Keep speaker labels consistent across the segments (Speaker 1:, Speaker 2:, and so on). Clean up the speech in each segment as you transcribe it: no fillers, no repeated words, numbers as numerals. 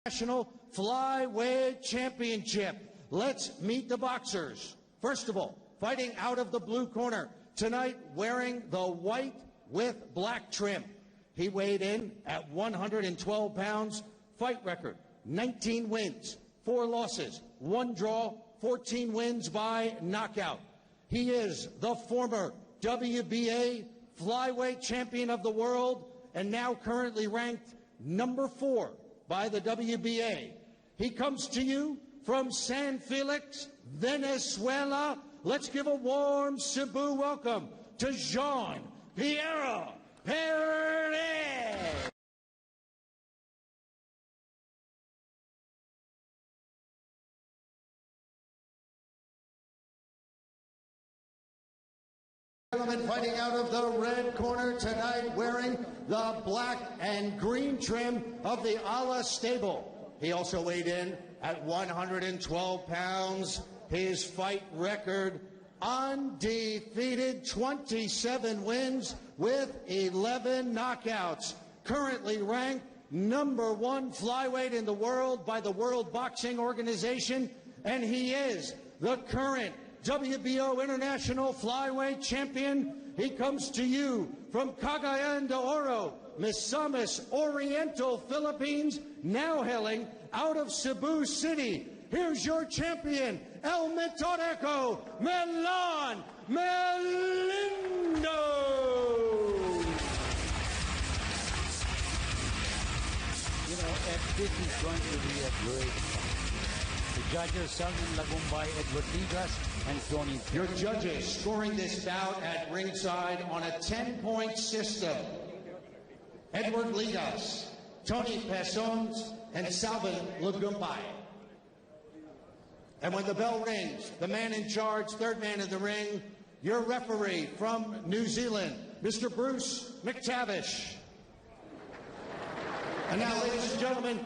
Speaker 1: International Flyweight Championship. Let's meet the boxers. First of all, fighting out of the blue corner tonight, wearing the white with black trim. He weighed in at 112 pounds. Fight record, 19 wins, 4 losses, 1 draw, 14 wins by knockout. He is the former WBA Flyweight Champion of the world and now currently ranked number 4 by the WBA. He comes to you from San Felix, Venezuela. Let's give a warm Cebu welcome to Piero Perez. Gentlemen, fighting out of the red corner tonight, wearing the black and green trim of the Ala stable. He also weighed in at 112 pounds. His fight record, undefeated, 27 wins with 11 knockouts. Currently ranked number 1 flyweight in the world by the World Boxing Organization, and he is the current WBO International Flyweight Champion. He comes to you from Cagayan de Oro, Misamis Oriental, Philippines, now hailing out of Cebu City. Here's your champion, El Metodico Milan Melindo.
Speaker 2: You know, this is going to be a great fight. The judges, Salven Lagumbay, Edward Ligas, and Tony.
Speaker 1: Your judges scoring this bout at ringside on a 10-point system. Edward Ligas, Tony Pesons, and Salven Lagumbay. And when the bell rings, the man in charge, third man in the ring, your referee from New Zealand, Mr. Bruce McTavish. And now, ladies and gentlemen,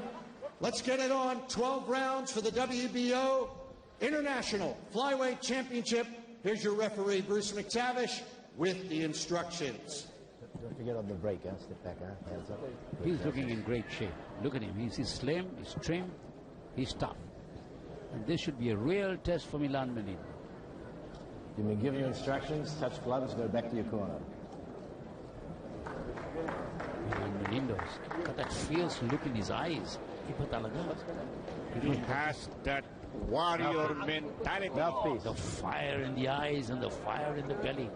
Speaker 1: let's get it on. 12 rounds for the WBO International Flyweight Championship. Here's your referee, Bruce McTavish, with the instructions.
Speaker 3: Don't forget on the break, step back, hands up.
Speaker 2: He's looking in great shape. Look at him. He's slim, he's trim, he's tough. And this should be a real test for Milan Melindo.
Speaker 3: You may give you instructions, touch gloves, go back to your corner.
Speaker 2: Milan Melindo's got that fierce look in his eyes.
Speaker 4: He has that warrior mentality.
Speaker 3: Mouthpiece.
Speaker 2: The fire in the eyes and the fire in the belly.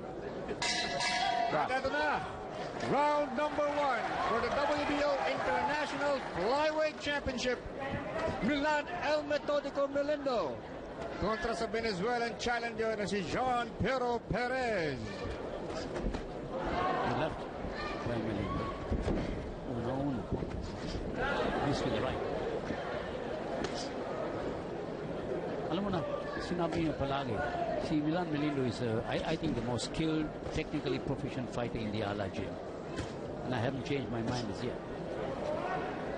Speaker 4: Round number 1 for the WBO International Flyweight Championship. Milan El Metodico Melindo kontra sa Venezuelan challenger na si Piero Perez.
Speaker 2: The left by Melindo. Uno. This with the right. Alam mo na, sinabi niyo palagi, si Milan Melindo is, I think, the most skilled, technically proficient fighter in the Ala gym. And I haven't changed my mind as yet.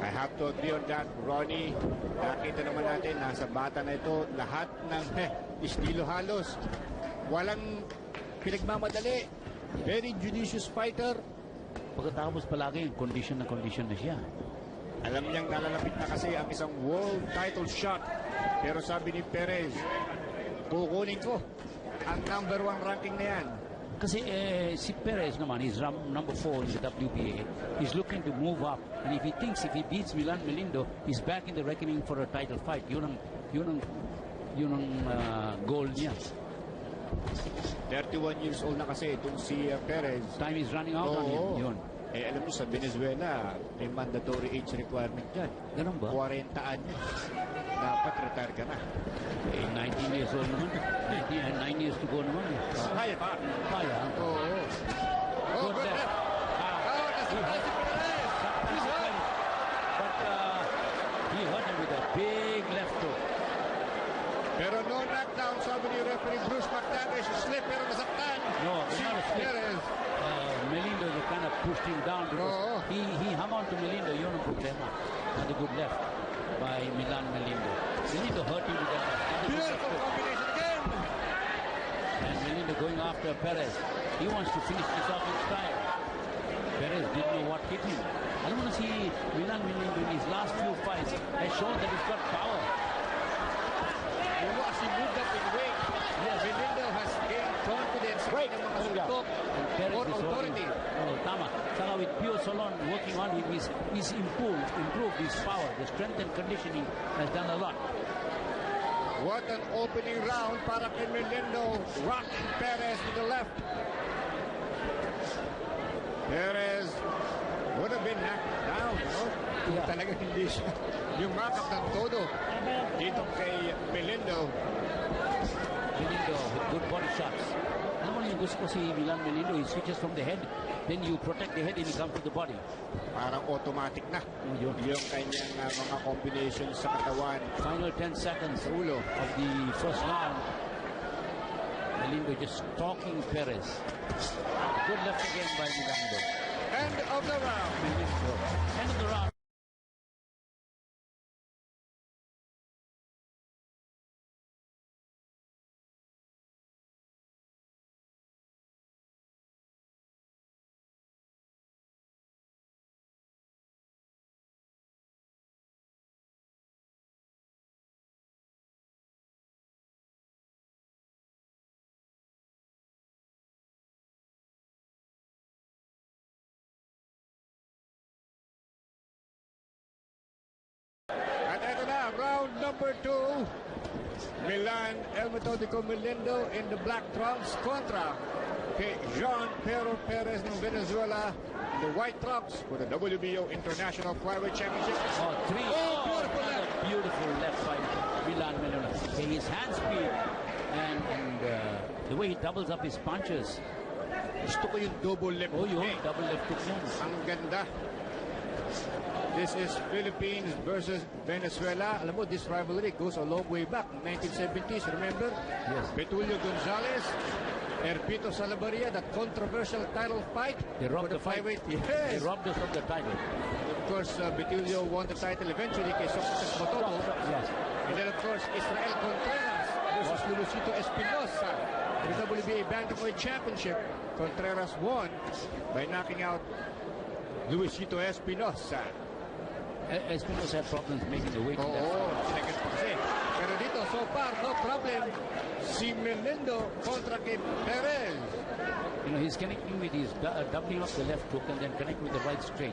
Speaker 4: I have to agree on that, Ronnie. Nakita naman natin, nasa bata na ito, lahat ng estilo halos. Walang pinagmamadali. Very judicious fighter.
Speaker 2: Pagkatapos palagi, condition na siya.
Speaker 4: Alam niyang nalalapit na kasi ang isang world title shot. Pero sabi ni Perez, kukunin ko ang number 1 ranking na yan.
Speaker 2: Kasi si Perez naman, he's number 4 in the WBA. He's looking to move up. And if he thinks if he beats Milan Melindo, he's back in the reckoning for a title fight. Yun ang goal niya.
Speaker 4: 31 years old na kasi itong si Perez.
Speaker 2: Time is running out on him. Yun.
Speaker 4: Alam mo sa Venezuela, may mandatory age requirement dyan.
Speaker 2: Ganun ba?
Speaker 4: 40 anyos. Dapat retire ka na.
Speaker 2: 19 years old naman. 9 years to go naman.
Speaker 4: Kaya pa.
Speaker 2: Kaya.
Speaker 4: Oo.
Speaker 2: Good left. But he hurt him with a big left hook.
Speaker 4: Pero no knockdown, sabi ni referee Bruce McTavish. Slip pero nasaktan.
Speaker 2: No, it's not a slip.
Speaker 4: Perez.
Speaker 2: Melindo kind of pushed him down because he hung on to Melindo. Yun ang problema. And a good left by Milan Melindo. Melindo hurt him with that left.
Speaker 4: Beautiful combination again.
Speaker 2: And Melindo going after Perez. He wants to finish this off in style. Perez didn't know what hit him. Alam mo na si Milan Melindo in his last few fights has shown that he's got power.
Speaker 4: You know, as he moved up in weight, Melindo has gained confidence ng mga suntok or authority.
Speaker 2: Oh, tama. Saka with Piero working on him, he's improved his power. The strength and conditioning has done a lot.
Speaker 4: What an opening round para kay Melindo. Rocking Perez to the left. Perez would have been knocked down, no? Kung talagang hindi siya yung makap ng todo dito kay Melindo.
Speaker 2: Melindo with good body shots. Alam mo yung gusto ko si Milan Melindo, he switches from the head, then you protect the head and he comes to the body.
Speaker 4: Parang automatic na yung kanyang mga combinations sa katawan.
Speaker 2: Final 10 seconds
Speaker 4: ulo
Speaker 2: of the first round. Melindo just stalking Perez. Good left again by Melindo.
Speaker 4: End of the round.
Speaker 2: Melindo. End of the round.
Speaker 4: At ito na, round number 2. Milan Melindo in the black trunks kontra kay Piero Perez ng Venezuela in the white trunks for the WBO International Flyweight Championship.
Speaker 2: Beautiful left by Milan Melindo. His hand speed and the way he doubles up his punches.
Speaker 4: Gusto ko yung double left.
Speaker 2: Oh, yung double left hook niyan.
Speaker 4: Ang ganda. This is Philippines versus Venezuela. Alam mo, this rivalry goes a long way back. 1970s, remember?
Speaker 2: Yes.
Speaker 4: Betulio Gonzalez, Erpito Salabaria, that controversial title fight.
Speaker 2: They robbed the fight.
Speaker 4: Yes.
Speaker 2: They robbed us of the title.
Speaker 4: Of course, Betulio won the title eventually kay Socrates Mototo.
Speaker 2: Yes.
Speaker 4: And then, of course, Israel Contreras versus Luisito Espinosa in the WBA Bantamweight Championship. Contreras won by knocking out Luisito Espinosa.
Speaker 2: Espinosa had problems making the weight.
Speaker 4: Second pa kasi. Pero dito, so far, no problem. Si Melindo kontra kay Perez.
Speaker 2: You know, he's connecting with his doubling up the left hook and then connect with the right straight.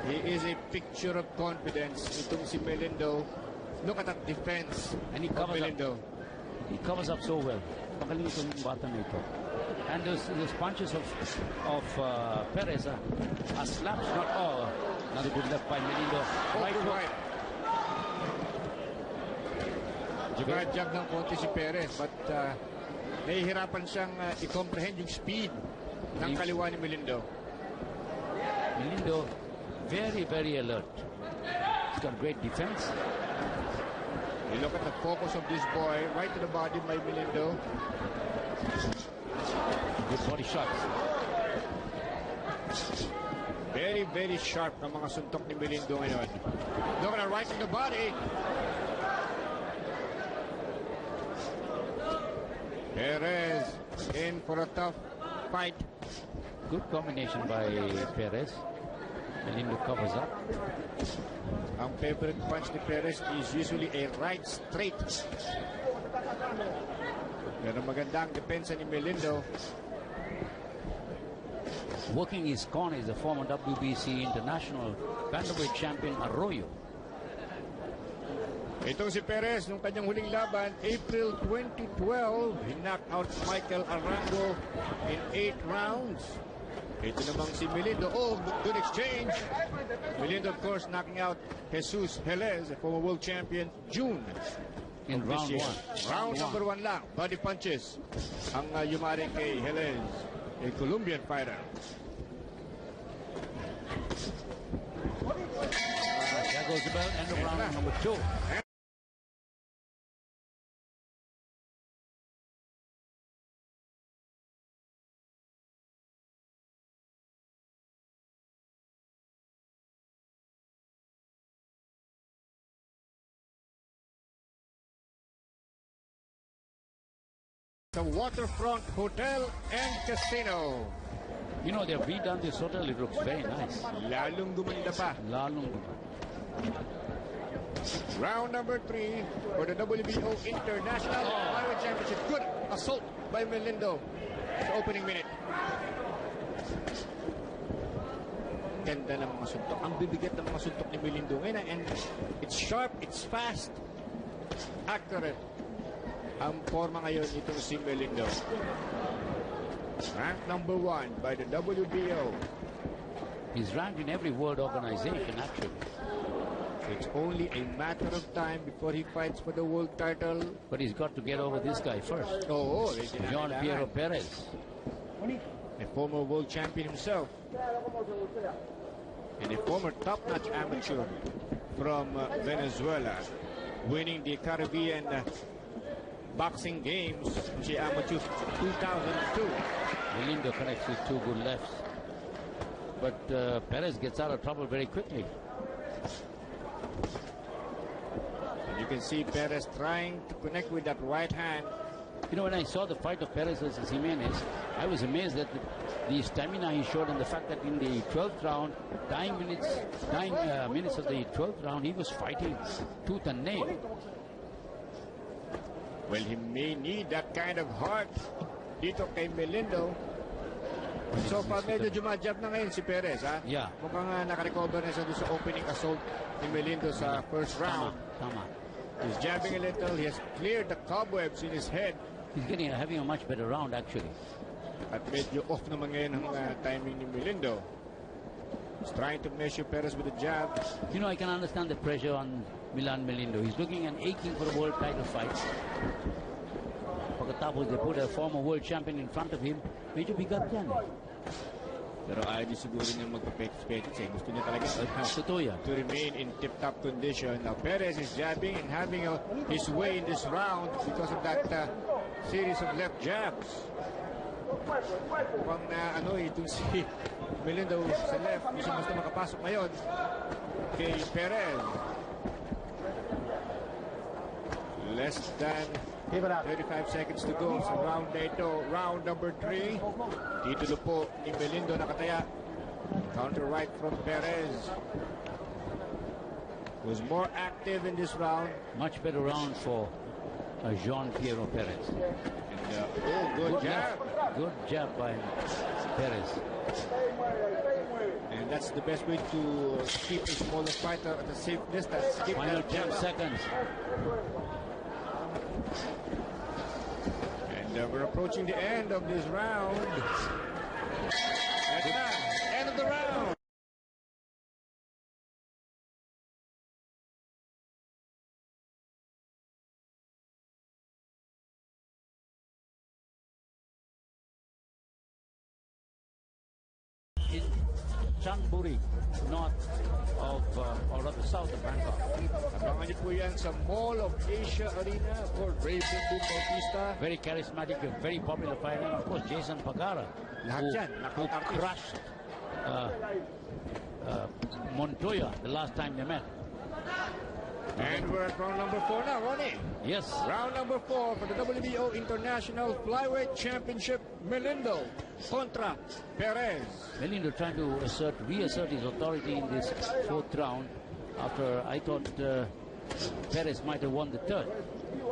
Speaker 4: He is a picture of confidence. Itong si Melindo. Look at that defense
Speaker 2: And he
Speaker 4: of
Speaker 2: covers
Speaker 4: Melindo.
Speaker 2: He covers up so well. Pagaling itong bata na ito. And those punches of Perez are slaps, not all. Another good left by Melindo. Right hook.
Speaker 4: Jumajab ng konti si Perez, but nahihirapan siyang i-comprehend yung speed ng kaliwa ni Melindo.
Speaker 2: Melindo, very, very alert. He's got great defense.
Speaker 4: You look at the focus of this boy, right to the body by Melindo.
Speaker 2: Good body shots.
Speaker 4: Very, very sharp ang mga suntok ni Melindo ngayon. Look at right in the body. Perez in for a tough fight.
Speaker 2: Good combination by Perez. Melindo covers up.
Speaker 4: Ang favorite punch ni Perez is usually a right straight. Pero maganda ang depensa ni Melindo.
Speaker 2: Working his corner is the former WBC International Bantamweight Champion Arroyo.
Speaker 4: Itong si Perez, nung kanyang huling laban, April 2012, he knocked out Michael Arango in 8 rounds. Ito namang si Melindo. Oh, good exchange. Melindo, of course, knocking out Jesus Helez, a former world champion, June.
Speaker 2: In round 1.
Speaker 4: Round number 1 lang. Body punches. Ang yumari kay Helez, a Colombian fighter.
Speaker 2: There goes the bell. End of round number 2.
Speaker 4: The Waterfront Hotel and Casino.
Speaker 2: You know, they've redone this hotel. It looks very nice.
Speaker 4: Lalong gumanda pa.
Speaker 2: Lalong gumanda.
Speaker 4: Round number 3 for the WBO International Flyweight Championship. Good assault by Melindo sa opening minute. Ganda ng mga suntok. Ang bibigat ng mga suntok ni Melindo ngayon. And it's sharp, it's fast, accurate. Ang forma ngayon itong si Melindo. Ranked number 1 by the WBO.
Speaker 2: He's ranked in every world organization, actually.
Speaker 4: It's only a matter of time before he fights for the world title.
Speaker 2: But he's got to get over this guy first.
Speaker 4: Oh,
Speaker 2: Piero Perez.
Speaker 4: A former world champion himself. And a former top-notch amateur from Venezuela, winning the Caribbean boxing games, the amateur 2002.
Speaker 2: Melindo connects with 2 good lefts. But Perez gets out of trouble very quickly.
Speaker 4: And you can see Perez trying to connect with that right hand.
Speaker 2: You know, when I saw the fight of Perez versus Jimenez, I was amazed at the stamina he showed and the fact that in the 12th round, 9 minutes of the 12th round, he was fighting tooth and nail.
Speaker 4: Well, he may need that kind of heart dito kay Melindo. So far, medyo jumajab na ngayon si Perez, ha?
Speaker 2: Yeah.
Speaker 4: Mukhang nakarecover na siya doon sa opening assault ni Melindo sa first round.
Speaker 2: Tama.
Speaker 4: He's jabbing a little. He has cleared the cobwebs in his head.
Speaker 2: He's having a much better round, actually.
Speaker 4: At medyo off naman ngayon ang timing ni Melindo. He's trying to measure Perez with a jab.
Speaker 2: You know, I can understand the pressure on Milan Melindo. He's looking and aching for a world title fight. Pagkatapos they put a former world champion in front of him, medyo bigat yan.
Speaker 4: Pero ayaw niya siguro niya magpapetis eh. Gusto niya talaga to remain in tip-top condition. Now Perez is jabbing and having his way in this round because of that series of left jabs. Mukhang itong si Melindo sa left. Gusto basta makapasok ngayon kay Perez. Less than 35 seconds to go sa round na ito. Round number 3. Titulo po ni Melindo nakataya. Counter right from Perez, who's more active in this round.
Speaker 2: Much better round for Jean Piero Perez.
Speaker 4: And, good jab.
Speaker 2: Good jab by Perez.
Speaker 4: And that's the best way to keep a smaller fighter at a safe distance.
Speaker 2: Final 10 seconds.
Speaker 4: And we're approaching the end of this round. That's it. End of the round.
Speaker 2: In Changbury, north of, or rather south of Bangkok.
Speaker 4: Abangan niyo po yan sa Mall of Asia Arena for Raven Bautista.
Speaker 2: Very charismatic, a very popular fighter. And of course, Jason Pagara, who crushed Montoya the last time they met.
Speaker 4: And we're at round number 4 now, Ronnie.
Speaker 2: Yes.
Speaker 4: Round number 4 for the WBO International Flyweight Championship. Melindo contra Perez.
Speaker 2: Melindo trying to reassert his authority in this 4th round after I thought Perez might have won the 3rd.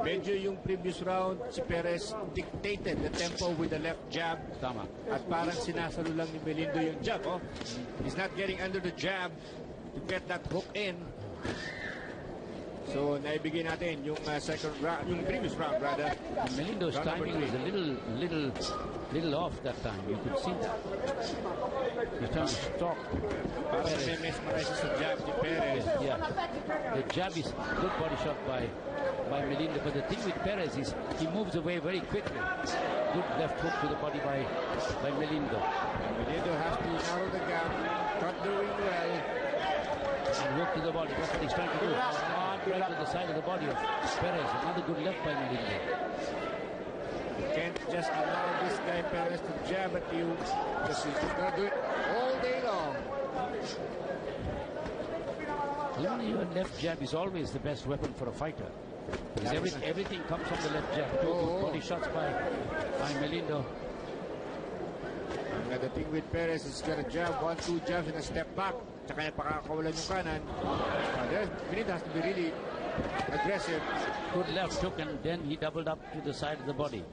Speaker 4: Medyo yung previous round, si Perez dictated the tempo with the left jab.
Speaker 2: Tama.
Speaker 4: At parang sinasalo lang ni Melindo yung jab. Oh. He's not getting under the jab to get that hook in. So, naibigay natin yung second round, yung previous round, rather.
Speaker 2: Melindo's timing was a little off that time. You could see that. He's trying to stalk.
Speaker 4: Para sa mesmerize sa jab ni Perez.
Speaker 2: Yeah. The jab is good body shot by Melindo. But the thing with Perez is he moves away very quickly. Good left hook to the body by Melindo.
Speaker 4: And Melindo has to narrow the gap, cut the ring well.
Speaker 2: And hook to the body. That's what he's trying to do. Right to the side of the body of Perez. Another good left by Melindo.
Speaker 4: You can't just allow this guy Perez to jab at you because he's just going to do it all day long.
Speaker 2: Your left jab is always the best weapon for a fighter. Because everything comes from the left jab. Two good body shots by Melindo.
Speaker 4: Ang The thing with Perez is got a jab, 1-2 jabs and a step back. Tsaka niya pakakawalan yung kanan. Melindo has to be really aggressive.
Speaker 2: Good left hook, and then he doubled up to the side of the body.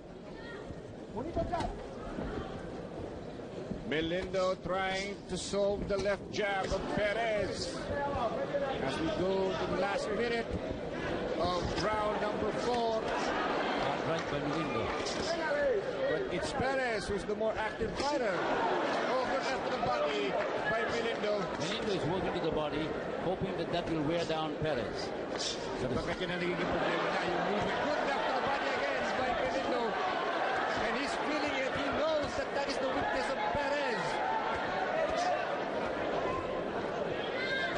Speaker 4: Melindo trying to solve the left jab of Perez. As we go to the last minute of round number 4.
Speaker 2: Right by Melindo.
Speaker 4: But it's Perez who's the more active fighter. Over left to the body by Melindo.
Speaker 2: Melindo is working to the body, hoping that that will wear down Perez.
Speaker 4: Bakit yun ang nagiging problema na yung movement. Good left to the body again by Melindo. And he's feeling it. He knows that that is the weakness of Perez.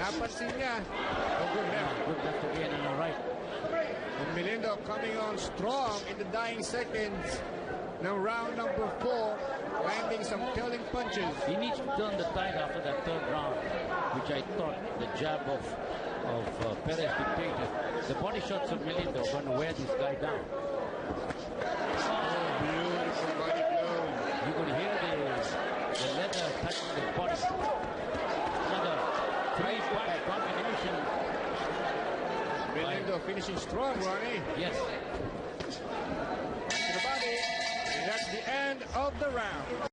Speaker 4: Napansin niya. Oh, good left.
Speaker 2: Good left again and a right.
Speaker 4: And Melindo coming on strong in the dying seconds. Now round number 4, landing some killing punches.
Speaker 2: He needs to turn the tide after that third round, which I thought the jab of Perez dictated. The body shots of Melindo are going to wear this guy down.
Speaker 4: Oh, beautiful body blow.
Speaker 2: You could hear the leather touching the body. Another 3-5 combination.
Speaker 4: Melindo finishing strong, Ronnie.
Speaker 2: Yes.
Speaker 4: To the body. And that's the end of the round.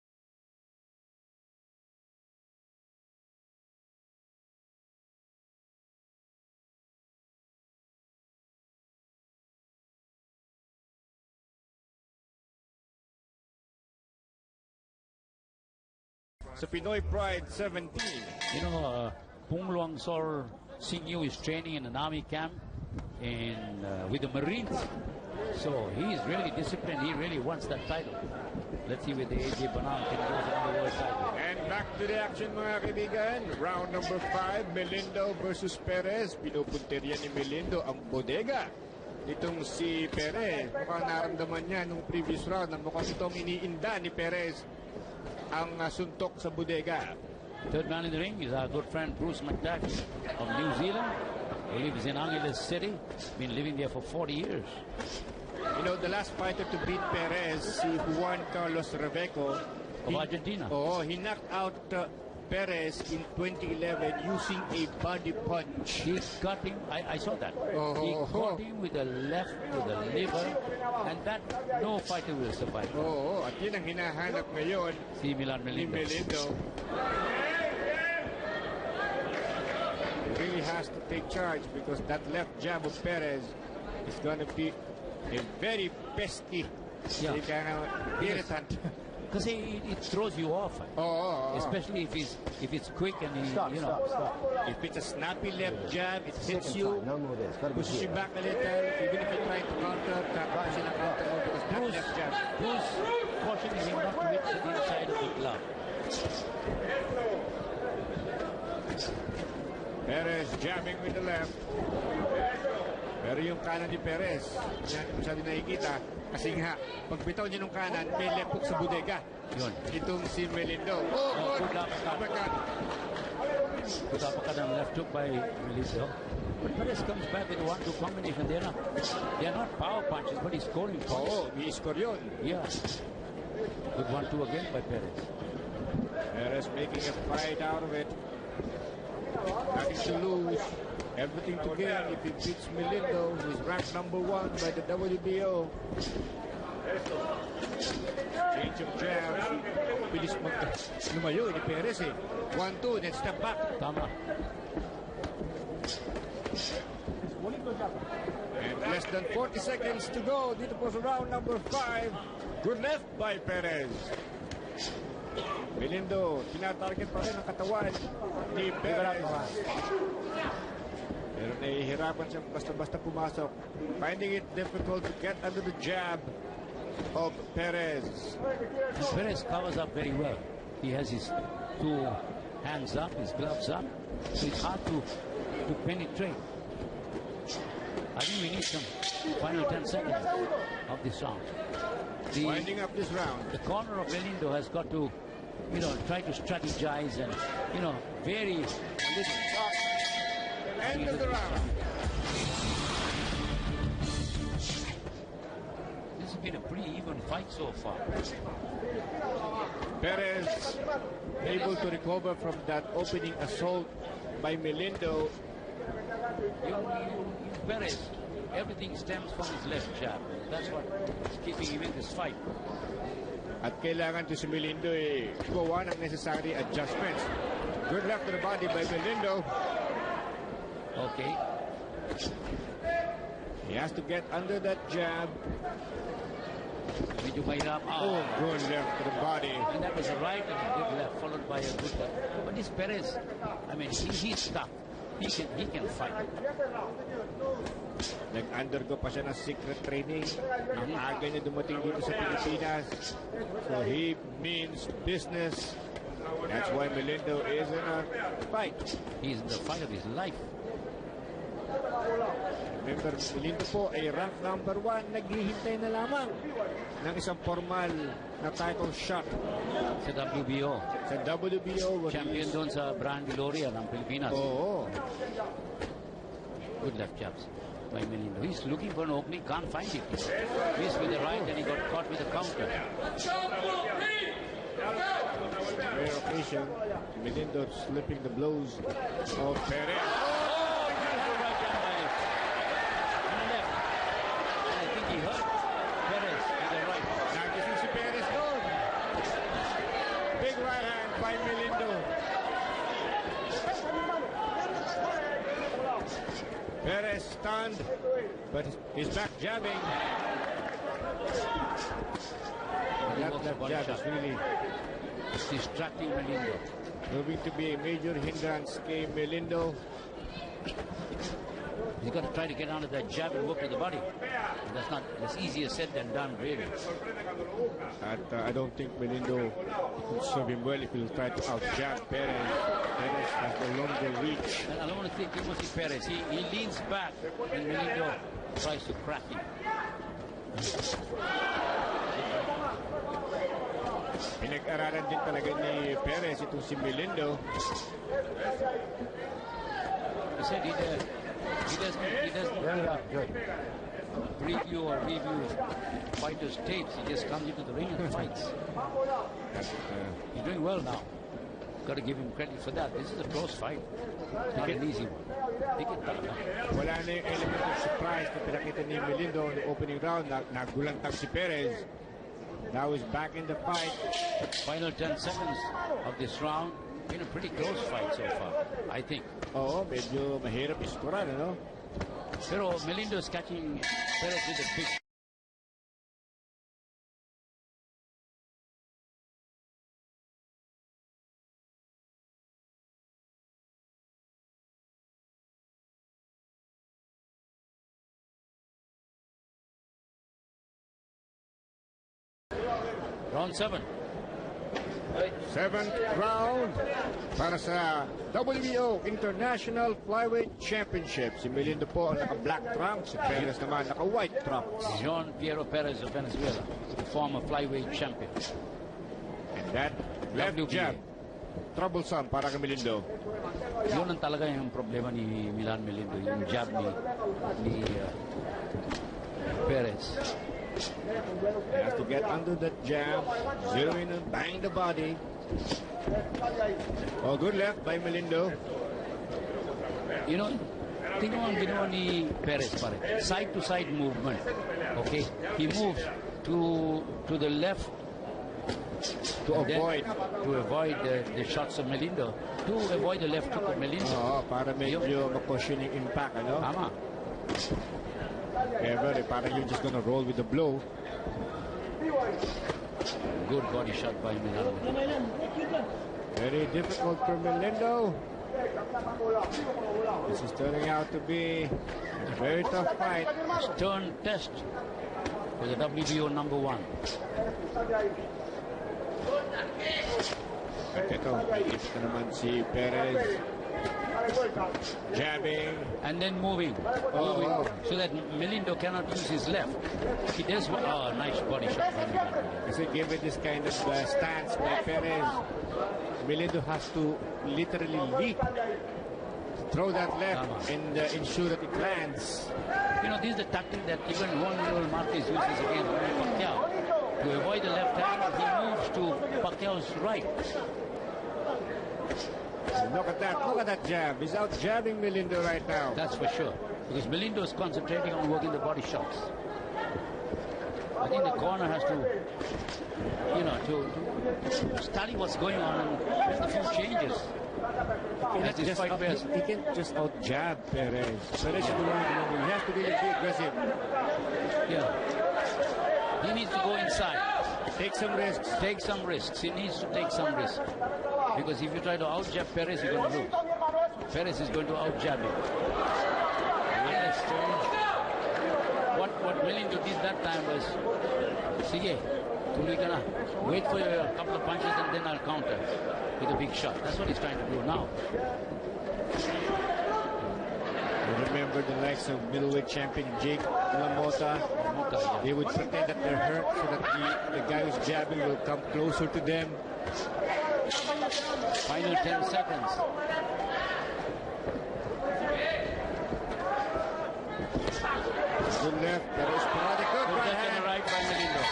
Speaker 4: Sa Pinoy Pride 17.
Speaker 2: You know, Pung Luang Sol Singyu is training in an army camp with the Marines. So he is really disciplined. He really wants that title. Let's see whether AJ Banal can go to the world title.
Speaker 4: And back to the action, mga kaibigan. Round number 5, Melindo versus Perez. Pinupunteriya ni Melindo ang bodega. Itong si Perez, mukhang naramdaman niya nung previous round na mukhang itong iniinda ni Perez ang suntok sa bodega.
Speaker 2: Third man in the ring is our good friend Bruce McTavish of New Zealand. He lives in Angeles City. Been living there for 40 years.
Speaker 4: You know, the last fighter to beat Perez, si Juan Carlos Reveco
Speaker 2: of Argentina.
Speaker 4: Oh, he knocked out Perez in 2011 using a body punch.
Speaker 2: He got him. I saw that. He got him with the left to the liver, and that no fighter will survive.
Speaker 4: At yun ang hinahanap ngayon
Speaker 2: si Milan Melindo.
Speaker 4: He really has to take charge because that left jab of Perez is going to be a very pesky, irritant.
Speaker 2: Because it throws you off. Especially if it's quick and
Speaker 3: Stop.
Speaker 4: If it's a snappy left jab, it hits you,
Speaker 3: No move this. Gotta be
Speaker 4: pushes you
Speaker 3: clear.
Speaker 4: back a little. Even if you try to counter, tapos sila counter mo because that left jab.
Speaker 2: Bruce cautioning him not to hit the inside of the glove.
Speaker 4: Perez jabbing with the left. Pero yung kanan ni Perez, yan kung saan nakikita, kasi nga, pag bitaw niya ng kanan, may left hook sa bodega.
Speaker 2: Yun.
Speaker 4: Itong si Melindo.
Speaker 2: Good uppercut. Good uppercut and left hook by Melindo. But Perez comes back with a 1-2 combination. They're not power punches, but he's scoring points.
Speaker 4: Ni-score yun.
Speaker 2: Yeah. Good 1-2 again by Perez.
Speaker 4: Perez making a fight out of it. Nothing to lose. Everything to gain if he beats Melindo, who's ranked number 1 by the WBO. Change of jabs. Bilis lumayo ni Perez eh. 1-2, then step back.
Speaker 2: Tama.
Speaker 4: And less than 40 seconds to go. Dito po sa round number 5. Good left by Perez. Melindo, tinatarget pa rin ang katawan ni Perez. Pero nahihirapan siya basta-basta pumasok. Finding it difficult to get under the jab of Perez.
Speaker 2: And Perez covers up very well. He has his 2 hands up, his gloves up. So it's hard to penetrate. I think we need some final 10 seconds of this round.
Speaker 4: Winding up this round.
Speaker 2: The corner of Melindo has got to, try to strategize and, vary a little.
Speaker 4: End of the round.
Speaker 2: This has been a pretty even fight so far.
Speaker 4: Perez able to recover from that opening assault by Melindo.
Speaker 2: Yung Perez, everything stems from his left jab. That's what is keeping him in this fight.
Speaker 4: At kailangan to si Melindo gawa ng necessary adjustments. Good left to the body by Melindo.
Speaker 2: Okay.
Speaker 4: He has to get under that jab.
Speaker 2: Medyo mahirap.
Speaker 4: Oh, good left to the body.
Speaker 2: And that was a right and a good left, followed by a good left. But this Perez, I mean, he's tough. He can fight.
Speaker 4: Nag-undergo pa siya ng secret training. Ang aga niya dumating dito sa Pilipinas. So he means business. That's why Melindo is in a fight.
Speaker 2: He's in the fight of his life.
Speaker 4: Remember, Melindo po ay rank number 1. Naghihintay na lamang ng isang formal na title shot
Speaker 2: Sa WBO.
Speaker 4: sa WBO.
Speaker 2: Champion doon sa Barangay ng Pilipinas.
Speaker 4: Oo.
Speaker 2: Good left jabs by Melindo. He's looking for an opening, can't find it. He's with the right and he got caught with a counter.
Speaker 4: Rare occasion, Melindo slipping the blows of Perez.
Speaker 2: Oh, beautiful right jab by him. On the left. And I think he hurt Perez with the right.
Speaker 4: Nagising si Perez doon. Big right hand by Melindo. Perez stunned, but he's back jabbing. That jab is really
Speaker 2: Distracting Melindo.
Speaker 4: proving to be a major hindrance kay Melindo.
Speaker 2: He's got to try to get onto that jab and work to the body. That's easier said than done, really.
Speaker 4: And I don't think Melindo will serve him well if he'll try to out-jab Perez. Perez has the longer reach.
Speaker 2: And I don't want to think too much of Perez. He leans back and Melindo tries to crack him.
Speaker 4: Pinag-aralan din talaga ni Perez itong si Melindo.
Speaker 2: He said he doesn't review fighters' tapes. He just comes into the ring and fights. He's doing well now. Got to give him credit for that. This is a close fight. It's not an easy one. Pikit talaga.
Speaker 4: Wala na yung element of surprise na pinakita ni Melindo in the opening round. Nagulantang si Perez. Now he's back in the fight.
Speaker 2: Final 10 seconds of this round. Been a pretty close fight so far, I think.
Speaker 4: Oo, medyo mahirap iskoran, ano?
Speaker 2: Pero Melindo is catching Perez with a big. Round 7.
Speaker 4: 7th round para sa WBO International Flyweight Championship. Si Melindo po ang naka-black trunks. Si Perez naman naka-white trunks.
Speaker 2: Piero Perez of Venezuela, former flyweight champion.
Speaker 4: And that left
Speaker 2: WBA.
Speaker 4: jab, troublesome para kay Melindo.
Speaker 2: Yun ang talaga yung problema ni Melindo, yung jab ni Perez.
Speaker 4: He has to get under that jab, zero in and bang the body. Oh, good left by Melindo.
Speaker 2: You know, tingnan mo ang ginawa ni Perez pare. Side to side movement. Okay? He moves to the left
Speaker 4: To avoid.
Speaker 2: the shots of Melindo. To avoid the left hook of Melindo.
Speaker 4: Oo, para medyo ma-cushion yung impact, ano?
Speaker 2: Tama.
Speaker 4: Ever, parang you're just gonna roll with the blow.
Speaker 2: Good body shot by Milan.
Speaker 4: Very difficult for Melindo. This is turning out to be a very tough fight.
Speaker 2: Stern test for the WBO number 1.
Speaker 4: At ito, ito naman si Perez. Jabbing.
Speaker 2: And then moving so that Melindo cannot use his left. He does nice body shot by Milan.
Speaker 4: Kasi given this kind of stance by Perez, Melindo has to literally leap, throw that left, and ensure that it lands.
Speaker 2: You know, this is the tactic that even Juan Manuel Marquez uses against Pacquiao. To avoid the left hand, he moves to Pacquiao's right.
Speaker 4: Look at that. Look at that jab. He's out jabbing Melindo right now.
Speaker 2: That's for sure. Because Melindo is concentrating on working the body shots. I think the corner has to, you know, to study what's going on and make a few changes.
Speaker 4: He can't just out jab Perez. Perez should he has to really be aggressive.
Speaker 2: Yeah. He needs to go inside.
Speaker 4: Take some risks.
Speaker 2: Take some risks. He needs to take some risks. Because if you try to out jab Perez, you're going to lose. Perez is going to out jab him. What Melindo did that time was, sige, tuloy ka na. Wait for a couple of punches and then I'll counter with a big shot. That's what he's trying to do now.
Speaker 4: Remember the likes of middleweight champion Jake LaMotta. They would pretend that they're hurt so that the guy who's jabbing will come closer to them.
Speaker 2: Final 10 seconds.
Speaker 4: Good left, that is Parada. Good right hand.
Speaker 2: Right by Melindo.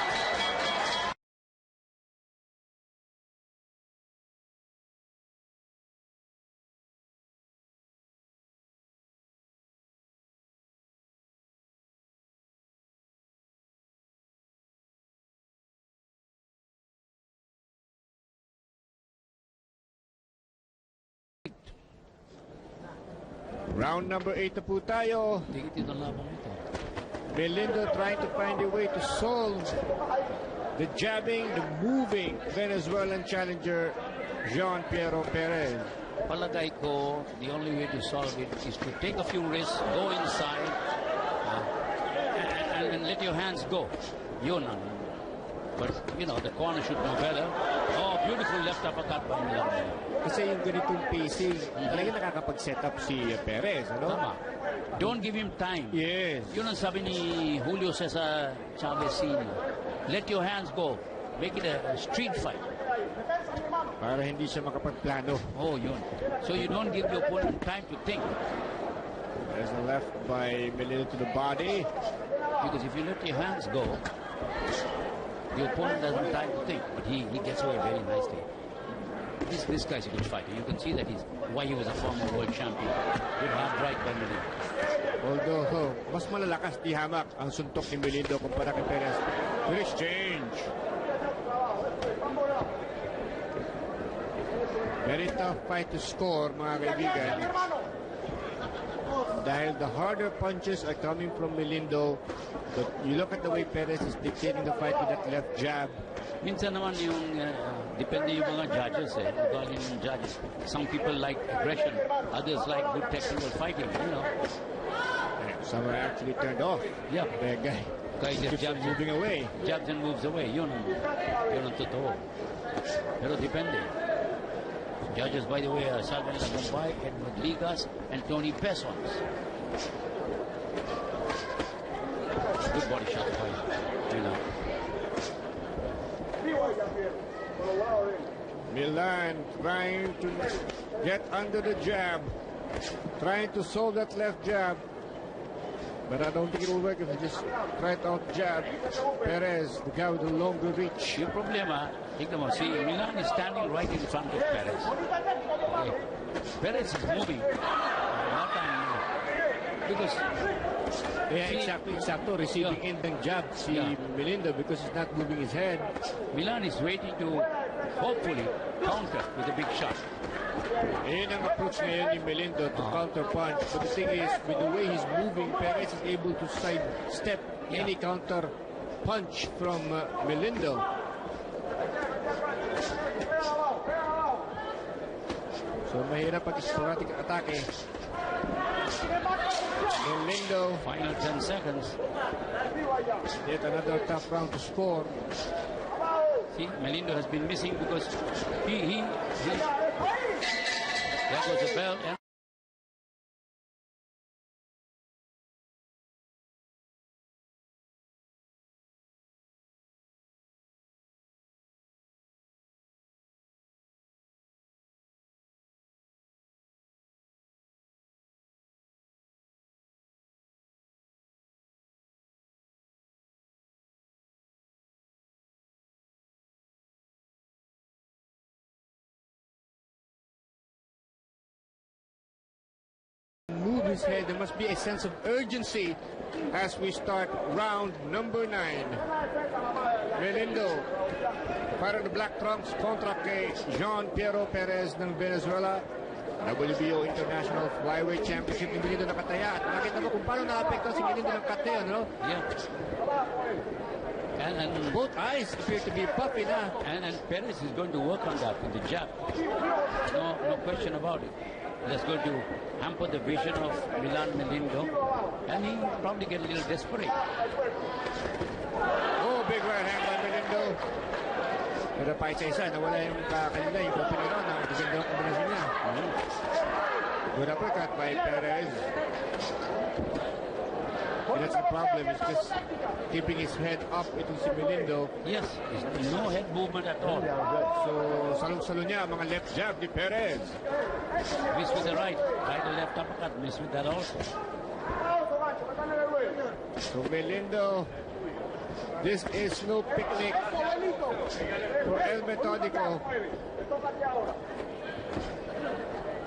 Speaker 4: Round number 8 na po tayo.
Speaker 2: Tigit itong labang ito.
Speaker 4: Melindo trying to find a way to solve the jabbing, the moving Venezuelan challenger Piero Perez.
Speaker 2: Palagay ko, the only way to solve it is to take a few risks, go inside, and let your hands go. Yun ang. But, you know, the corner should know better. Oh, beautiful left uppercut by Milan.
Speaker 4: Kasi yung ganitong pacing, talagang nakakapag-set up si Perez, ano?
Speaker 2: Tama. Don't give him time.
Speaker 4: Yes.
Speaker 2: Yun ang sabi ni Julio Cesar Chavez Sr. Let your hands go. Make it a street fight.
Speaker 4: Para hindi siya makapagplano.
Speaker 2: Oh, yun. So you don't give your opponent time to think.
Speaker 4: There's a left by Melindo to the body.
Speaker 2: Because if you let your hands go, the opponent doesn't time to think. But he gets away very nicely. This guy's a good fighter. You can see that he's why he was a former world champion. Good hand right by Melindo.
Speaker 4: Although, mas malalakas di hamak ang suntok ni Melindo kumpara kay Perez. Good exchange. Very tough fight to score, mga kaibigan. Dahil the harder punches are coming from Melindo. But you look at the way Perez is dictating the fight with that left jab.
Speaker 2: Minsan naman yung, depende yung mga judges regarding yung judges. Some people like aggression, others like good technical fighting, you know.
Speaker 4: Some are actually turned off.
Speaker 2: Yeah.
Speaker 4: The guy
Speaker 2: Just
Speaker 4: keeps moving away.
Speaker 2: Jabs and moves away. Yun ang totoo. Pero depende. Judges, by the way, are Salven Lagumbay, Edward Ligas, and Tony Pesons. Good body shot by Milan.
Speaker 4: Milan trying to get under the jab. Trying to solve that left jab. But I don't think it will work if he just try to out jab Perez, the guy with the longer reach.
Speaker 2: Yung problema, tignan mo, si Milan is standing right in front of Perez. Okay. Perez is moving. Not time. Because
Speaker 4: Exactly. Receiving in the jab si Melindo because he's not moving his head.
Speaker 2: Milan is waiting to hopefully counter with a big shot.
Speaker 4: Ayan ang approach ngayon ni Melindo to counter punch. But the thing is, with the way he's moving, Perez is able to sidestep any counter punch from Melindo. So mahirap pag sporadic atake. Melindo.
Speaker 2: Final 10 seconds.
Speaker 4: Yet another tough round to score.
Speaker 2: See, Melindo has been missing because he there goes the bell.
Speaker 4: his head. There must be a sense of urgency as we start round number 9. Melindo para the Black Trunks kontra kay Piero Perez ng Venezuela. WBO International Flyweight Championship. Ni Melindo nakataya. At nakita mo kung paano na-apekto si Melindo ng cut niya, no?
Speaker 2: Yeah. And
Speaker 4: Both eyes appear to be puffy na.
Speaker 2: And Perez is going to work on that with the jab. No question about it. That's going to hamper the vision of Melindo, and he probably get a little desperate.
Speaker 4: Oh, big right hand by Melindo. Pero pa isa-isa, nawala yung kanila, yung opening round. Maganda ang kombinasyon niya. Good uppercut by Perez. And that's the problem, it's just keeping his head up itong si Melindo.
Speaker 2: Yes, no head movement at all.
Speaker 4: So, salong-salo niya ang mga left jab ni Perez.
Speaker 2: Miss with the right. Try the left uppercut. Miss with that also.
Speaker 4: So, Melindo, this is no picnic for El Metodico.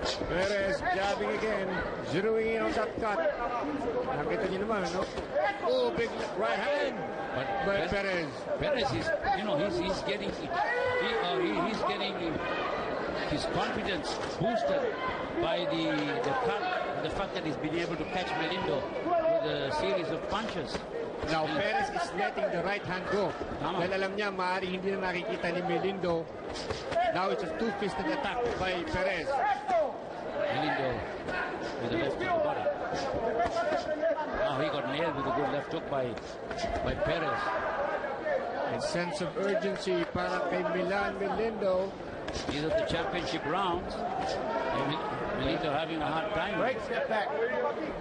Speaker 4: Perez jabbing again, zeroing in on that cut. Nakita niyo naman, no? Oh, big right hand by Perez.
Speaker 2: Perez is, he's getting his confidence boosted by the cut, the fact that he's been able to catch Melindo with a series of punches.
Speaker 4: Now, Perez is letting the right hand go. Dahil alam niya, maaaring hindi na nakikita ni Melindo. Now it's a two-fisted attack by Perez.
Speaker 2: Melindo with the left to the body. Now he got nailed with a good left hook by Perez.
Speaker 4: A sense of urgency para kay Melindo.
Speaker 2: These are the championship rounds. Melindo having a hard time.
Speaker 3: Break, step back.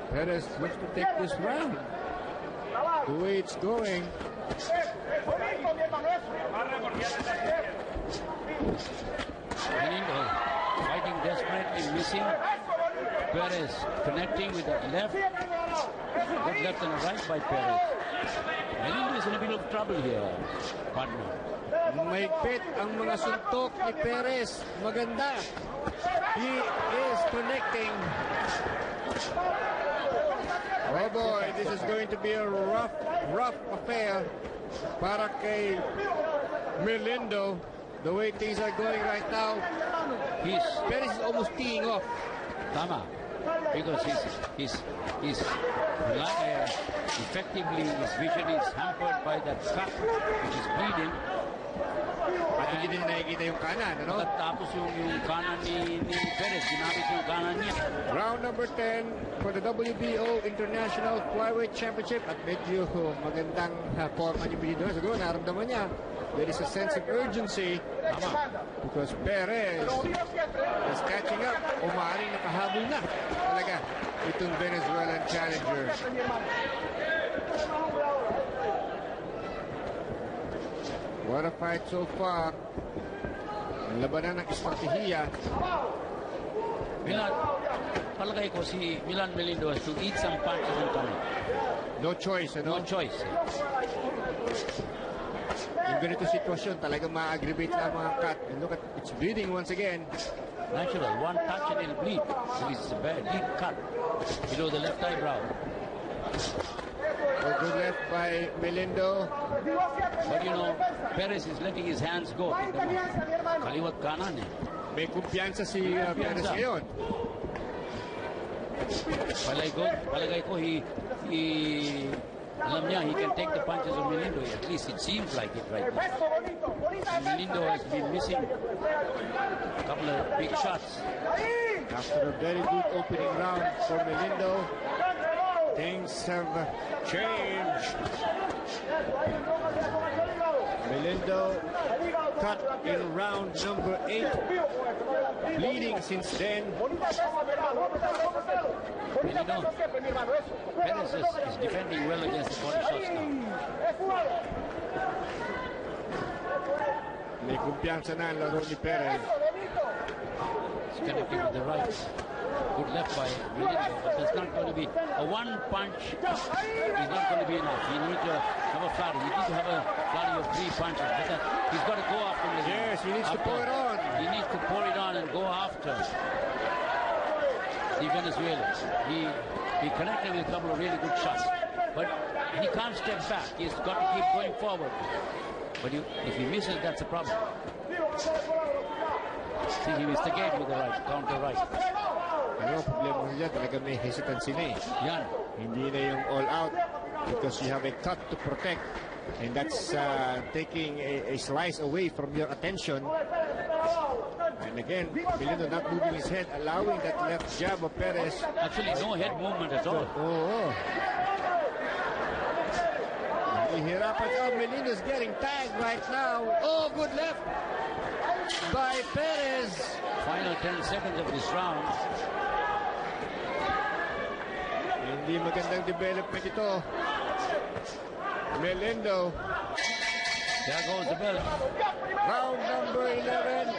Speaker 4: Perez looks to take this round. The way it's going.
Speaker 2: Melindo fighting desperately, missing. Perez connecting with the left. Good left and a right by Perez. Melindo is in a bit of trouble here, partner.
Speaker 4: Maigpit ang mga suntok ni Perez. Maganda. He is connecting. Oh boy, this is going to be a rough affair para kay Melindo. The way things are going right now, Perez is almost teeing off.
Speaker 2: Tama. Because he's effectively, his vision is hampered by that cut, which is bleeding.
Speaker 4: At hindi din nakikita yung kanan, ano?
Speaker 2: Tapos yung kanan ni Perez, ginamit yung kanan niya.
Speaker 4: Round number 10 for the WBO International Flyweight Championship. At medyo magandang forma ni Melindo. Siguro naramdaman niya. There is a sense of urgency. Because Perez is catching up. O maaaring nakahabol na talaga itong Venezuelan challenger. What a fight so far. Ang labanan ng estratehiya.
Speaker 2: Milan, palagay ko si Melindo has to eat some punches and come.
Speaker 4: No choice, ano?
Speaker 2: No choice.
Speaker 4: Yung ganito sitwasyon, talagang ma-aggravate lang mga cut. And look at, it's bleeding once again.
Speaker 2: Natural, one touch and it'll bleed. It's a bad deep cut below the left eyebrow.
Speaker 4: A good left by Melindo.
Speaker 2: But Perez is letting his hands go. Kaliwat kanan eh.
Speaker 4: May kumpiyansa si Perez ngayon.
Speaker 2: Palagay ko, alam niya, he can take the punches of Melindo. At least it seems like it right now. And Melindo has been missing a couple of big shots.
Speaker 4: After a very good opening round for Melindo, things have changed. Melindo cut in round number 8. Bleeding since then.
Speaker 2: Melindo, Perez is defending well against the body shots now.
Speaker 4: May kumpiyansa na ang laro ni Perez.
Speaker 2: He's connecting with the right. Good left by Melindo, but that's not going to be a one punch. Is not going to be enough. You need to have a flurry. You need to have a flurry of 3 punches. But he's got to go after Melindo.
Speaker 4: Yes, he needs to pour it on.
Speaker 2: He needs to pour it on and go after. the Venezuelans. He connected with a couple of really good shots. But he can't step back. He's got to keep going forward. But if he misses, that's a problem. See, he missed again with the right, counter right.
Speaker 4: Ano, problema nila, talaga may hesitancy na eh.
Speaker 2: Yan.
Speaker 4: Hindi na yung all out because you have a cut to protect. And that's taking a slice away from your attention. And again, Melindo not moving his head, allowing that left jab of Perez.
Speaker 2: Actually, no head movement at all.
Speaker 4: Oo. Hihirapan. Oh, Melindo's getting tagged right now. Oh, good left by Perez.
Speaker 2: Final 10 seconds of this round.
Speaker 4: Hindi magandang development ito. Melindo.
Speaker 2: There goes the bell.
Speaker 4: Round number 11.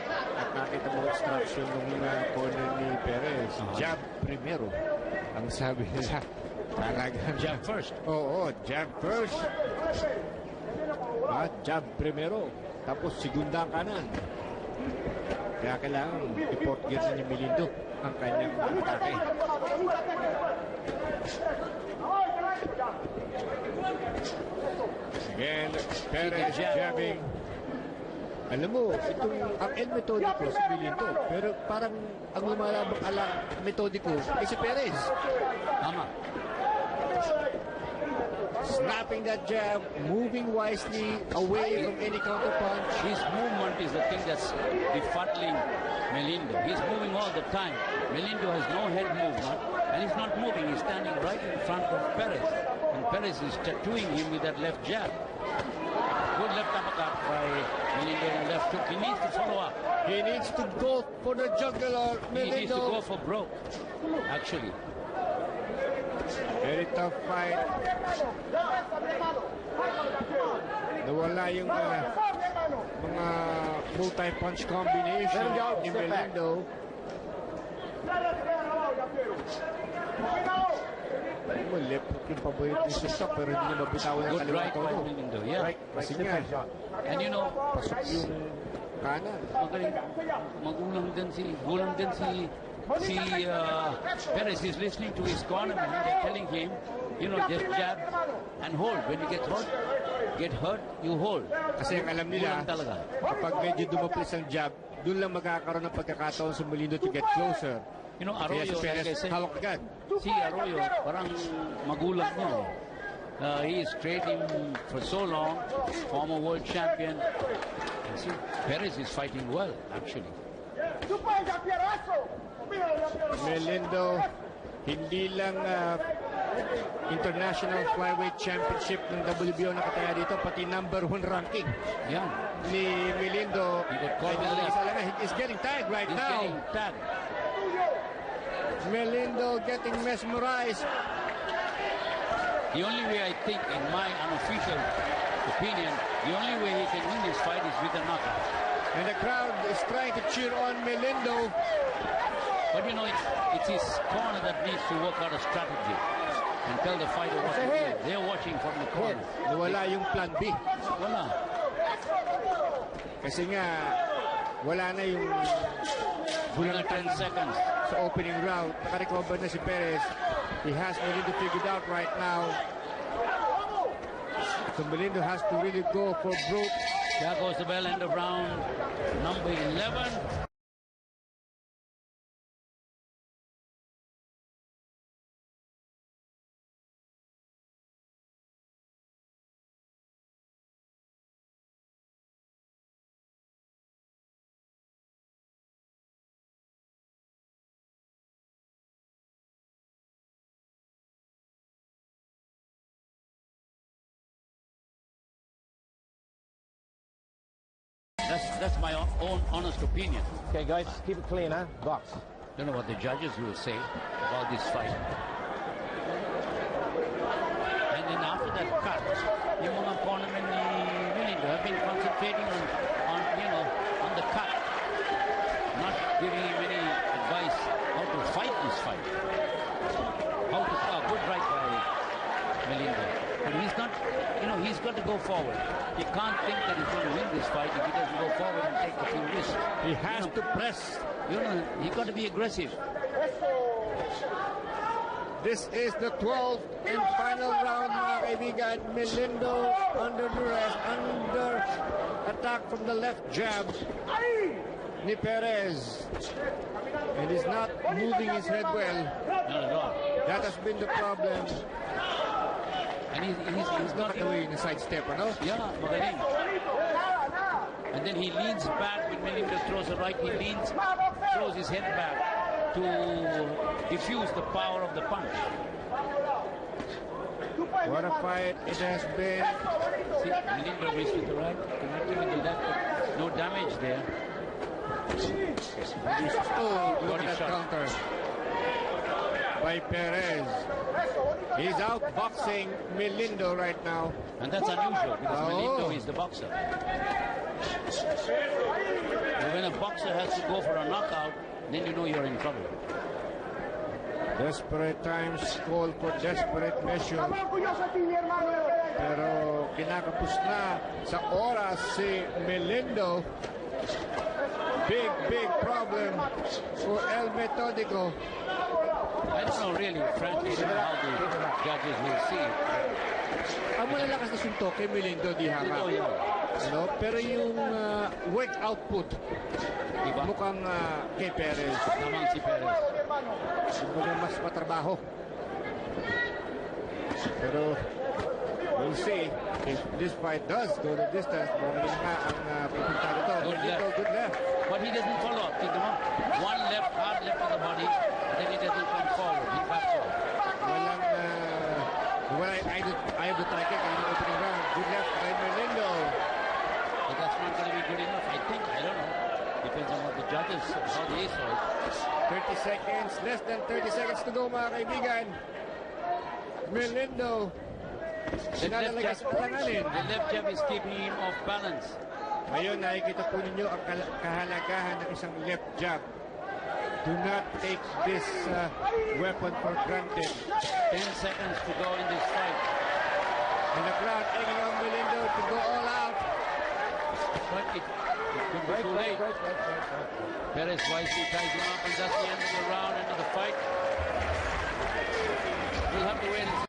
Speaker 4: At nakita mo instruction ng corner ni Perez. Jab primero. Ang sabi nila. Talagang
Speaker 2: Jab first.
Speaker 4: Oo, jab first. At jab primero. Tapos segunda ang kanan. Kaya kailangan i-port gear na ni Melindo ang kanyang atake. Again, Perez jabbing. Alam mo, itong ang end metodiko si Melindo, pero parang ang lumalabang metodiko ay si Perez.
Speaker 2: Tama.
Speaker 4: Snapping that jab, moving wisely away from any counter punch.
Speaker 2: His movement is the thing that's befuddling Melindo. He's moving all the time. Melindo has no head movement, and he's not moving. He's standing right in front of Perez. And Perez is tattooing him with that left jab. Good left uppercut by Melindo and left hook. He needs to follow up.
Speaker 4: He needs to go for the jugular.
Speaker 2: He needs to
Speaker 4: Melindo.
Speaker 2: go for broke, actually.
Speaker 4: Very tough fight. Nawala yung mga multi-punch combination ni Melindo. Left hook yung paborit ni Susok pero hindi niya mabitawan ang
Speaker 2: Good
Speaker 4: kaliwang
Speaker 2: right by
Speaker 4: tono.
Speaker 2: Melindo, yeah.
Speaker 4: Kasi nga,
Speaker 2: And you know,
Speaker 4: pasok yung kanan.
Speaker 2: magaling, gulang din si Perez. Is listening to his corner man. They're telling him, you know, just jab and hold. When you get hurt, you hold.
Speaker 4: Kasi ang alam nila,
Speaker 2: Gulang talaga.
Speaker 4: kapag medyo dumaplis ang jab, doon lang magkakaroon ng pagkakataon sa Melindo to get closer.
Speaker 2: You know,
Speaker 4: Kaya si
Speaker 2: Arroyo, like I
Speaker 4: Perez,
Speaker 2: said,
Speaker 4: hawak agad.
Speaker 2: si Arroyo, parang magulang niya. He is training for so long, former world champion. And see, Perez is fighting well, actually.
Speaker 4: Melindo, hindi lang International Flyweight Championship ng WBO nakataya dito, pati number 1 ranking
Speaker 2: Yeah,
Speaker 4: ni Melindo.
Speaker 2: He got caught
Speaker 4: Ay,
Speaker 2: with the left.
Speaker 4: isa lang, he's getting tagged right
Speaker 2: he's
Speaker 4: now.
Speaker 2: getting tagged.
Speaker 4: Melindo getting mesmerized.
Speaker 2: The only way, I think, in my unofficial opinion, the only way he can win this fight is with a knockout.
Speaker 4: And the crowd is trying to cheer on Melindo.
Speaker 2: But you know, it's his corner that needs to work out a strategy and tell the fighter what to do. They're watching from the corner.
Speaker 4: Nawala yung plan B.
Speaker 2: Wala.
Speaker 4: Kasi nga, wala na yung
Speaker 2: Final 10 seconds.
Speaker 4: sa opening round. Nakarecover na si Perez. He has Melindo figured out right now. So Melindo has to really go for broke.
Speaker 2: There goes the bell, end of round number 11. That's my own honest opinion.
Speaker 3: Okay, guys, keep it clean, huh? Box.
Speaker 2: Don't know what the judges will say about this fight. And then after that cut, yung mga cornermen ni Melindo have been concentrating on the cut, not giving him any advice how to fight this fight. Good right by Melindo. But he's not, he's got to go forward. He can't think that he's going to win this fight if he doesn't go forward and take a few risks.
Speaker 4: He has to press.
Speaker 2: He's got to be aggressive.
Speaker 4: This is the 12th and final round, mga kaibigan. Melindo under duress, under attack from the left jab ni Perez. And he's not moving his head well.
Speaker 2: Not at all.
Speaker 4: That has been the problem.
Speaker 2: And he's not
Speaker 4: Away in the sidestep, ano?
Speaker 2: Yeah, magaling. And then he leans back when Melindo throws a right. He leans, throws his head back to diffuse the power of the punch.
Speaker 4: What a fight it has been.
Speaker 2: See, Melindo reached with the right, connected with the left, but no damage there.
Speaker 4: Oh, look at that counter by Perez. He's outboxing Melindo right now.
Speaker 2: And that's unusual because Melindo is the boxer. And when a boxer has to go for a knockout, then you know you're in trouble.
Speaker 4: Desperate times call for desperate measures. Pero kinakapos na sa oras si Melindo. Big problem for El Metodico.
Speaker 2: I don't know really, frankly, how the judges will see it.
Speaker 4: Ang malalakas na suntok kay Melindo di hanga. Ano? Pero yung work output,
Speaker 2: Diba?
Speaker 4: mukhang kay Perez.
Speaker 2: Namang si Perez.
Speaker 4: Mukhang mas matrabaho. Pero we'll see if this fight does go the distance. Mukhang nga ang pupunta nito. Good left.
Speaker 2: But he doesn't follow up. One left, hard left to the body, and then he doesn't come forward. He backs off.
Speaker 4: Walang I have the try kick in the opening round. Good left by Melindo.
Speaker 2: But that's not going to be good enough, I think. I don't know. Depends on what the judges, how they saw it.
Speaker 4: 30 seconds, less than 30 seconds to go, mga kaibigan. Melindo.
Speaker 2: The left jab is keeping him off balance.
Speaker 4: Ngayon, nakikita po ninyo ang kahalagahan ng isang left jab. Do not take this weapon for granted.
Speaker 2: 10 seconds to go in this fight.
Speaker 4: And the crowd egging on Melindo to go all out.
Speaker 2: But it could be too late. Perez wisely ties him up, and that's the end of the round, end of the fight. We'll have to wait and see.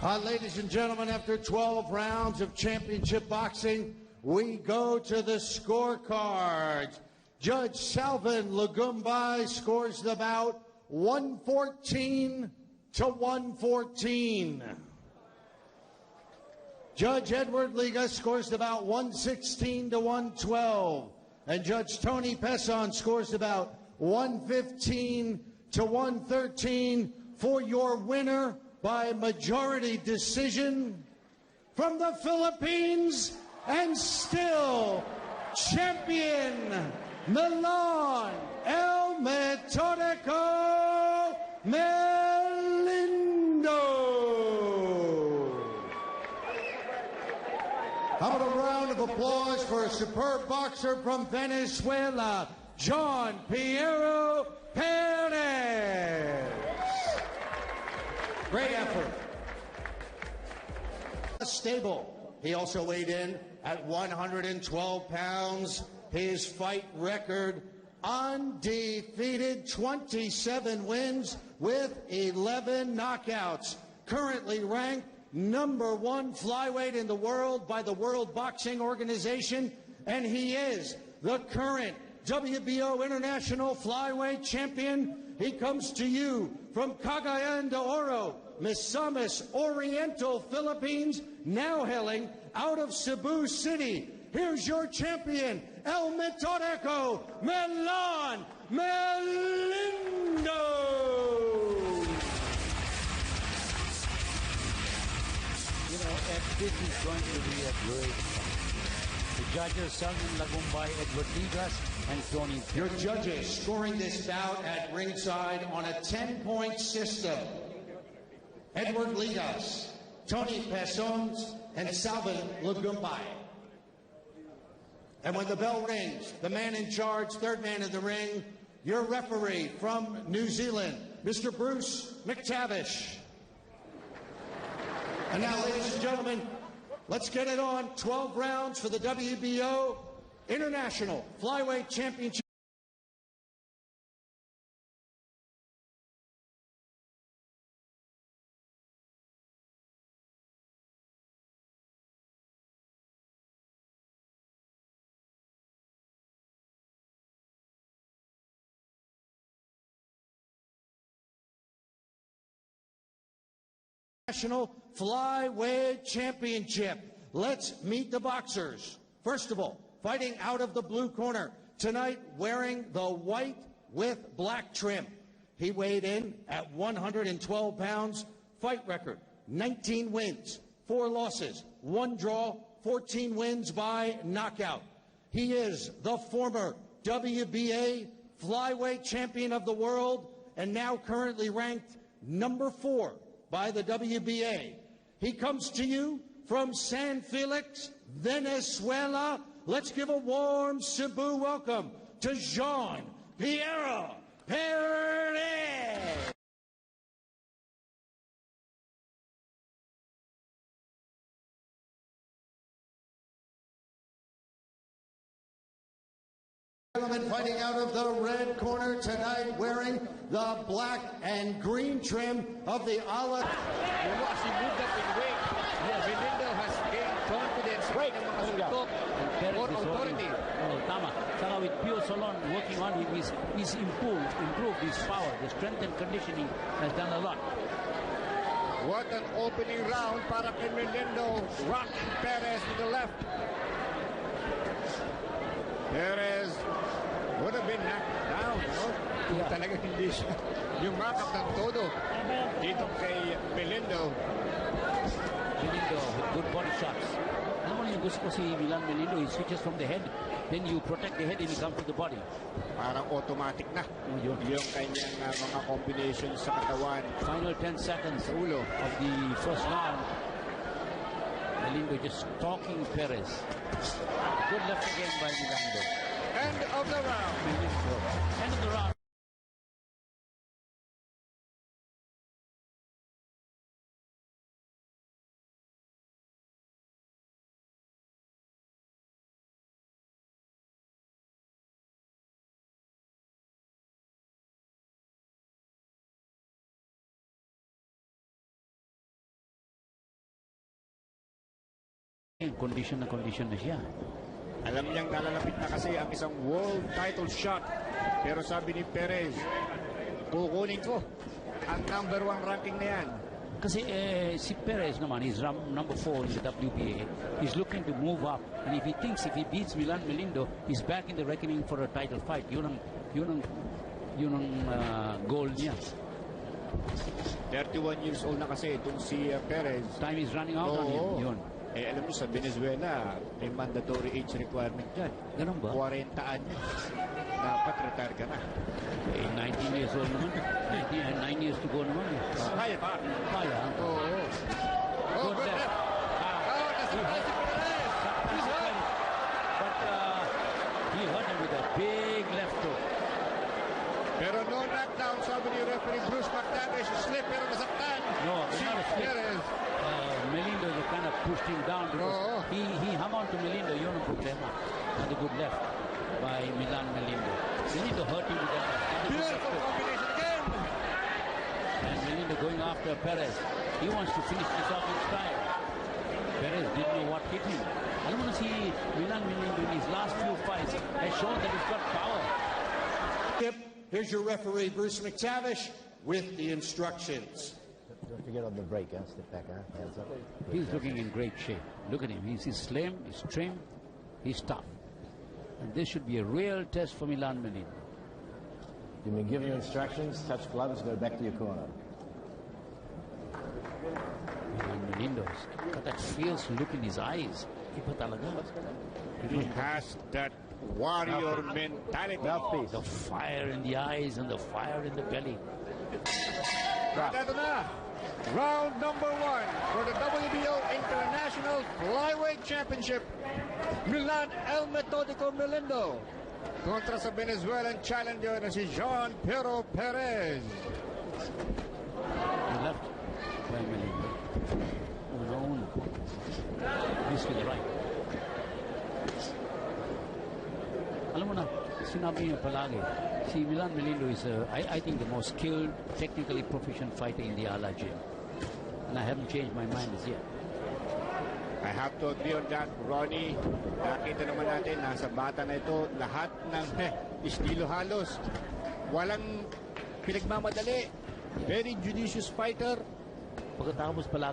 Speaker 1: Ladies and gentlemen, after 12 rounds of championship boxing, we go to the scorecards. Judge Salven Lagumbay scores the bout 114 to 114. Judge Edward Ligas scores the bout 116 to 112. And Judge Tony Pesons scores the bout 115 to 113 for your winner by majority decision from the Philippines, and still champion Milan El Metodico Melindo. How about a round of applause for a superb boxer from Venezuela, John Piero Perez. Great effort. Stable. He also weighed in at 112 pounds. His fight record, undefeated, 27 wins with 11 knockouts. Currently ranked #1 flyweight in the world by the World Boxing Organization. And he is the current WBO International Flyweight Champion. He comes to you from Cagayan de Oro, Misamis Oriental, Philippines, now hailing out of Cebu City. Here's your champion, El Metodico Milan Melindo.
Speaker 2: You know, this is going to be a great fight. The judges, Salven Lagumbay, Edward Ligas, and Tony.
Speaker 1: Your judges scoring this bout at ringside on a 10-point system. Edward Ligas, Tony Pesons, and Salven Lagumbay. And when the bell rings, the man in charge, third man in the ring, your referee from New Zealand, Mr. Bruce McTavish. And now, ladies and gentlemen, let's get it on. 12 rounds for the WBO International Flyweight Championship. National Flyweight Championship. Let's meet the boxers. First of all, fighting out of the blue corner tonight, wearing the white with black trim. He weighed in at 112 pounds. Fight record, 19 wins, 4 losses, 1 draw, 14 wins by knockout. He is the former WBA Flyweight Champion of the world and now currently ranked number 4 by the WBA. He comes to you from San Felix, Venezuela. Let's give a warm Cebu welcome to Piero Perez. Gentlemen, fighting out of the red corner tonight, wearing the black and green trim of the olive.
Speaker 4: You watch him move up in weight. Melindo has gained confidence. Right. More authority.
Speaker 2: Tama. Saka with Pio Solon working on him, he's improved his power. The strength and conditioning has done a lot.
Speaker 4: What an opening round para kay Melindo. Rocking Perez to the left. Perez would have been knocked down, no?
Speaker 2: Yeah.
Speaker 4: Talaga hindi siya yung markup ng todo dito kay Melindo.
Speaker 2: Melindo with good body shots. Alam mo yung gusto ko si Milan Melindo, he switches from the head, then you protect the head and he comes to the body.
Speaker 4: Parang automatic na yung kanyang mga combinations sa katawan.
Speaker 2: Final 10 seconds ulo of the first round. Melindo just stalking Perez. Good left again by Melindo.
Speaker 4: End of the round.
Speaker 2: Melindo. End of the round. Condition na siya.
Speaker 4: Alam niyang nalalapit na kasi ang isang world title shot. Pero sabi ni Perez, kukunin ko ang number 1 ranking na yan.
Speaker 2: Kasi si Perez naman is number 4 in the WBA. He's looking to move up. And if he thinks if he beats Milan Melindo, he's back in the reckoning for a title fight. Yun ang goal niya.
Speaker 4: 31 years old na kasi itong si Perez.
Speaker 2: Time is running out on him. Yun.
Speaker 4: Eh, alam mo sa Venezuela, may mandatory age requirement dyan.
Speaker 2: Ganun ba?
Speaker 4: 40 anyos. Dapat retire ka na.
Speaker 2: 19 years old naman. 9 years to go naman.
Speaker 4: Kaya pa.
Speaker 2: Kaya.
Speaker 4: Oo.
Speaker 2: Good left.
Speaker 4: Nasurprise si Perez. He's hurt.
Speaker 2: But he hurt him with a big left hook.
Speaker 4: Pero no knockdown, sabi ni referee Bruce McTavish. Slip pero nasaktan.
Speaker 2: No, it's not a slip.
Speaker 4: Perez.
Speaker 2: Melindo kind of pushed him down because he hung on to Melindo. Yun ang problema. And a good left by Milan Melindo. Melindo hurt him with that.
Speaker 4: Beautiful combination again.
Speaker 2: And Melindo going after Perez. He wants to finish this off in style. Perez didn't know what hit him. Alam mo na si Milan Melindo in his last few fights has shown that he's got power.
Speaker 1: Here's your referee, Bruce McTavish, with the instructions.
Speaker 3: Don't forget on the break, huh? Step back, huh? Hands up.
Speaker 2: He's looking in great shape. Look at him. He's slim, he's trim, he's tough. And this should be a real test for Milan Melindo.
Speaker 3: You may give your instructions, touch gloves, go back to your corner.
Speaker 2: Milan Melindo's got that fierce look in his eyes. Iba talaga.
Speaker 4: He has that warrior mentality.
Speaker 3: Mouthpiece.
Speaker 2: The fire in the eyes and the fire in the belly.
Speaker 4: At ito na, round number 1 for the WBO International Flyweight Championship. Milan El Metodico Melindo kontra sa Venezuelan challenger na si Piero Perez.
Speaker 2: He left by Melindo. Uno. This with the right. Alam mo na, sinabi niya palagi, si Milan Melindo is, I think, the most skilled, technically proficient fighter in the Ala gym. And I haven't changed my mind as yet.
Speaker 4: I have to agree on that, Ronnie. Nakita naman natin, nasa bata na ito, lahat ng estilo halos. Walang pinagmamadali. Very judicious fighter.
Speaker 2: Pagkatapos pala